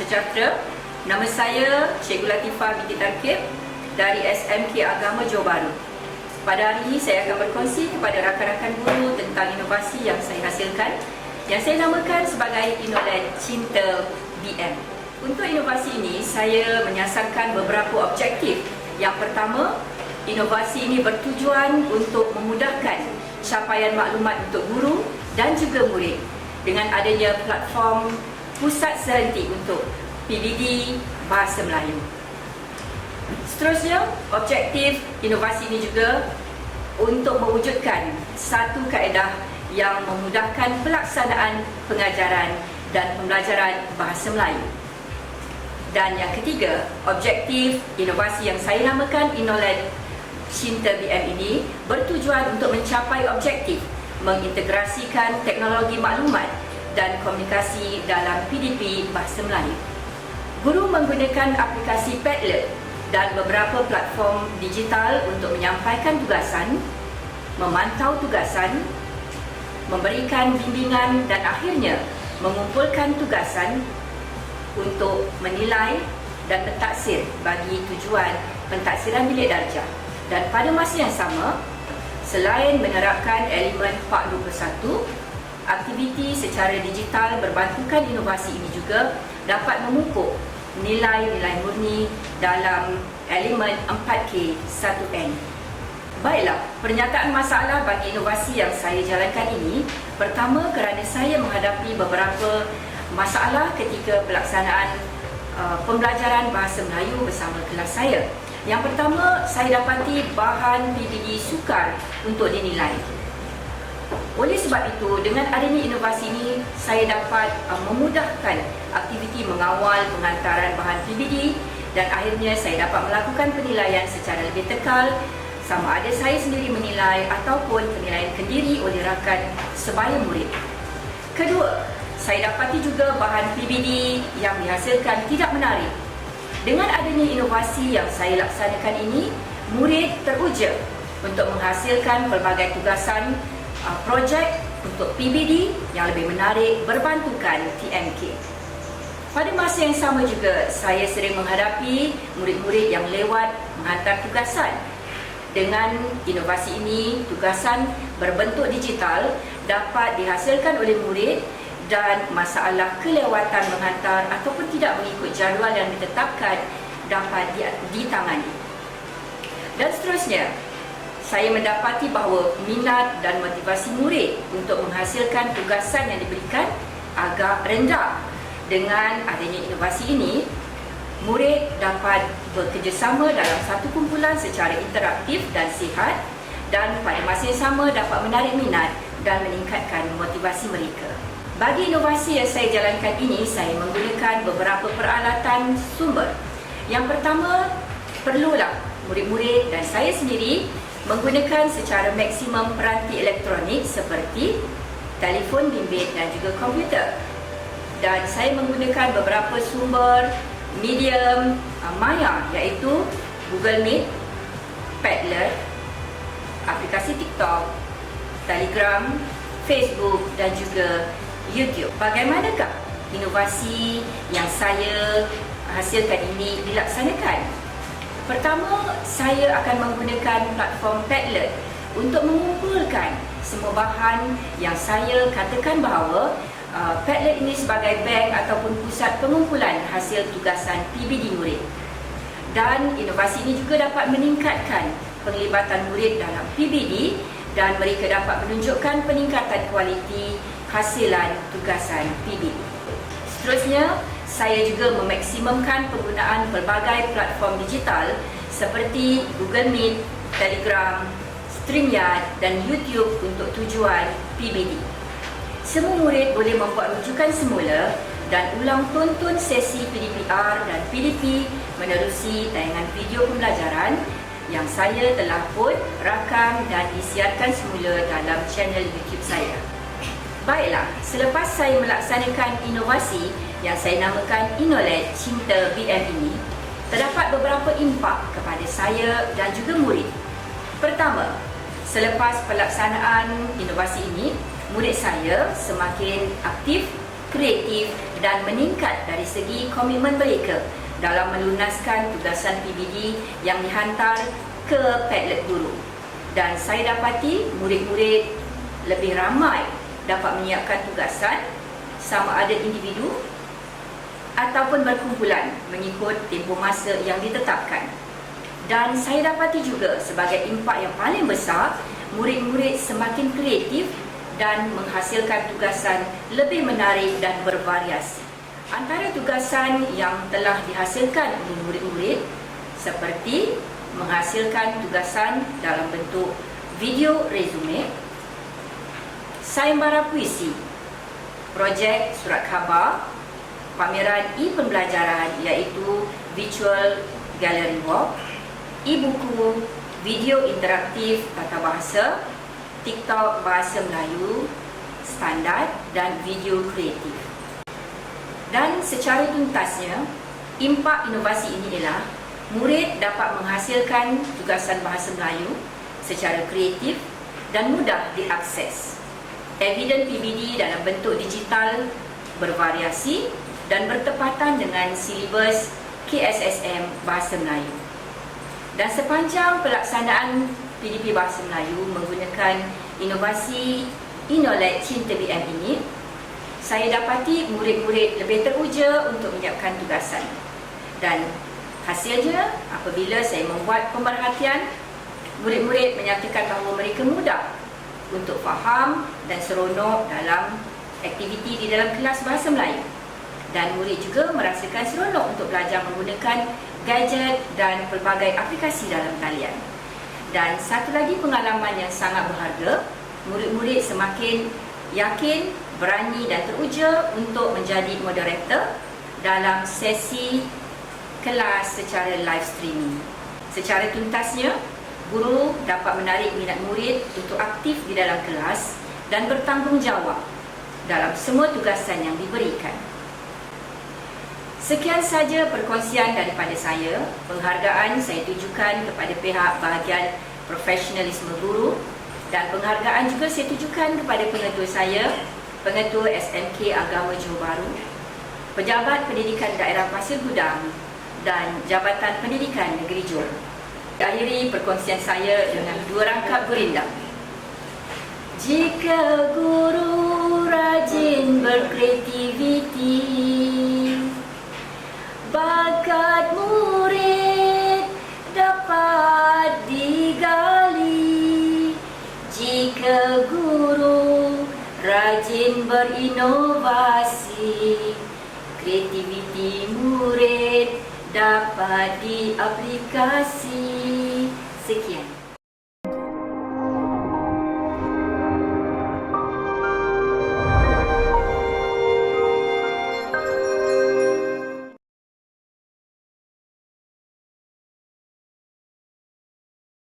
sejahtera. Nama saya Cikgu Latifah binti Tarkib dari SMK Agama Johor Bahru. Pada hari ini saya akan berkongsi kepada rakan-rakan guru tentang inovasi yang saya hasilkan, yang saya namakan sebagai Inolet Cinta BM. Untuk inovasi ini, saya menyasarkan beberapa objektif. Yang pertama, inovasi ini bertujuan untuk memudahkan capaian maklumat untuk guru dan juga murid dengan adanya platform pusat serentik untuk PBD Bahasa Melayu. Seterusnya, objektif inovasi ini juga untuk mewujudkan satu kaedah yang memudahkan pelaksanaan pengajaran dan pembelajaran Bahasa Melayu. Dan yang ketiga, objektif inovasi yang saya namakan Inolet Cinta BM ini bertujuan untuk mencapai objektif mengintegrasikan teknologi maklumat dan komunikasi dalam PDP Bahasa Melayu. Guru menggunakan aplikasi Padlet dan beberapa platform digital untuk menyampaikan tugasan, memantau tugasan, memberikan bimbingan dan akhirnya mengumpulkan tugasan untuk menilai dan mentaksir bagi tujuan pentaksiran bilik darjah. Dan pada masa yang sama, selain menerapkan elemen 421, aktiviti secara digital berbantukan inovasi ini juga dapat memupuk nilai-nilai murni dalam elemen 4K 1N. Baiklah, pernyataan masalah bagi inovasi yang saya jalankan ini, pertama kerana saya menghadapi beberapa masalah ketika pelaksanaan pembelajaran Bahasa Melayu bersama kelas saya. Yang pertama, saya dapati bahan PBD sukar untuk dinilai. Oleh sebab itu, dengan adanya inovasi ini, saya dapat memudahkan aktiviti mengawal penghantaran bahan PBD dan akhirnya saya dapat melakukan penilaian secara lebih tekal, sama ada saya sendiri menilai ataupun penilaian kendiri oleh rakan sebaya murid. Kedua, saya dapati juga bahan PBD yang dihasilkan tidak menarik. Dengan adanya inovasi yang saya laksanakan ini, murid teruja untuk menghasilkan pelbagai tugasan projek untuk PBD yang lebih menarik berbantukan TMK. Pada masa yang sama juga, saya sering menghadapi murid-murid yang lewat menghantar tugasan. Dengan inovasi ini, tugasan berbentuk digital dapat dihasilkan oleh murid dan masalah kelewatan menghantar ataupun tidak mengikut jadual yang ditetapkan dapat ditangani. Dan seterusnya, saya mendapati bahawa minat dan motivasi murid untuk menghasilkan tugasan yang diberikan agak rendah. Dengan adanya inovasi ini, murid dapat bekerjasama dalam satu kumpulan secara interaktif dan sihat dan pada masa yang sama dapat menarik minat dan meningkatkan motivasi mereka. Bagi inovasi yang saya jalankan ini, saya menggunakan beberapa peralatan sumber. Yang pertama, perlulah murid-murid dan saya sendiri menggunakan secara maksimum peranti elektronik seperti telefon bimbit dan juga komputer. Dan saya menggunakan beberapa sumber medium maya iaitu Google Meet, Padlet, aplikasi TikTok, Telegram, Facebook dan juga YouTube. Bagaimanakah inovasi yang saya hasilkan ini dilaksanakan? Pertama, saya akan menggunakan platform Padlet untuk mengumpulkan semua bahan yang saya katakan bahawa Padlet ini sebagai bank ataupun pusat pengumpulan hasil tugasan PBD murid. Dan inovasi ini juga dapat meningkatkan penglibatan murid dalam PBD dan mereka dapat menunjukkan peningkatan kualiti hasilan tugasan PBD. Seterusnya, saya juga memaksimumkan penggunaan pelbagai platform digital seperti Google Meet, Telegram, StreamYard dan YouTube untuk tujuan PBD. Semua murid boleh membuat rujukan semula dan ulang tonton sesi PDPR dan PDP menerusi tayangan video pembelajaran yang saya telah pun rakam dan disiarkan semula dalam channel YouTube saya. Baiklah, selepas saya melaksanakan inovasi yang saya namakan Inolet Cinta BM ini, terdapat beberapa impak kepada saya dan juga murid. Pertama, selepas pelaksanaan inovasi ini, murid saya semakin aktif, kreatif dan meningkat dari segi komitmen mereka dalam melunaskan tugasan PBD yang dihantar ke Padlet guru. Dan saya dapati murid-murid lebih ramai dapat menyiapkan tugasan sama ada individu ataupun berkumpulan mengikut tempoh masa yang ditetapkan. Dan saya dapati juga sebagai impak yang paling besar, murid-murid semakin kreatif dan menghasilkan tugasan lebih menarik dan bervariasi. Antara tugasan yang telah dihasilkan oleh murid-murid seperti menghasilkan tugasan dalam bentuk video resume, sayembara puisi, projek surat khabar, pameran e-pembelajaran iaitu virtual gallery walk, e-buku, video interaktif tata bahasa, TikTok bahasa Melayu standard dan video kreatif. Dan secara tuntasnya, impak inovasi ini ialah murid dapat menghasilkan tugasan bahasa Melayu secara kreatif dan mudah diakses. Eviden PBD dalam bentuk digital bervariasi dan bertepatan dengan silibus KSSM Bahasa Melayu. Dan sepanjang pelaksanaan PDP Bahasa Melayu menggunakan inovasi Inolek Cinta BM ini, saya dapati murid-murid lebih teruja untuk menyiapkan tugasan. Dan hasilnya, apabila saya membuat pemerhatian, murid-murid menyatakan bahawa mereka mudah untuk faham dan seronok dalam aktiviti di dalam kelas Bahasa Melayu. Dan murid juga merasakan seronok untuk belajar menggunakan gadget dan pelbagai aplikasi dalam talian. Dan satu lagi pengalaman yang sangat berharga, murid-murid semakin yakin, berani dan teruja untuk menjadi moderator dalam sesi kelas secara live streaming. Secara tuntasnya, guru dapat menarik minat murid untuk aktif di dalam kelas dan bertanggungjawab dalam semua tugasan yang diberikan. Sekian saja perkongsian daripada saya. Penghargaan saya tujukan kepada pihak bahagian profesionalisme guru dan penghargaan juga saya tujukan kepada pengetua saya, Pengetua SMK Agama Johor Bahru, Pejabat Pendidikan Daerah Pasir Gudang dan Jabatan Pendidikan Negeri Johor. Akhiri perkongsian saya dengan dua rangkap gurindam. Jika guru rajin berkreativiti, bakat murid dapat digali. Jika guru rajin berinovasi, kreativiti murid dapat diaplikasi. Sekian.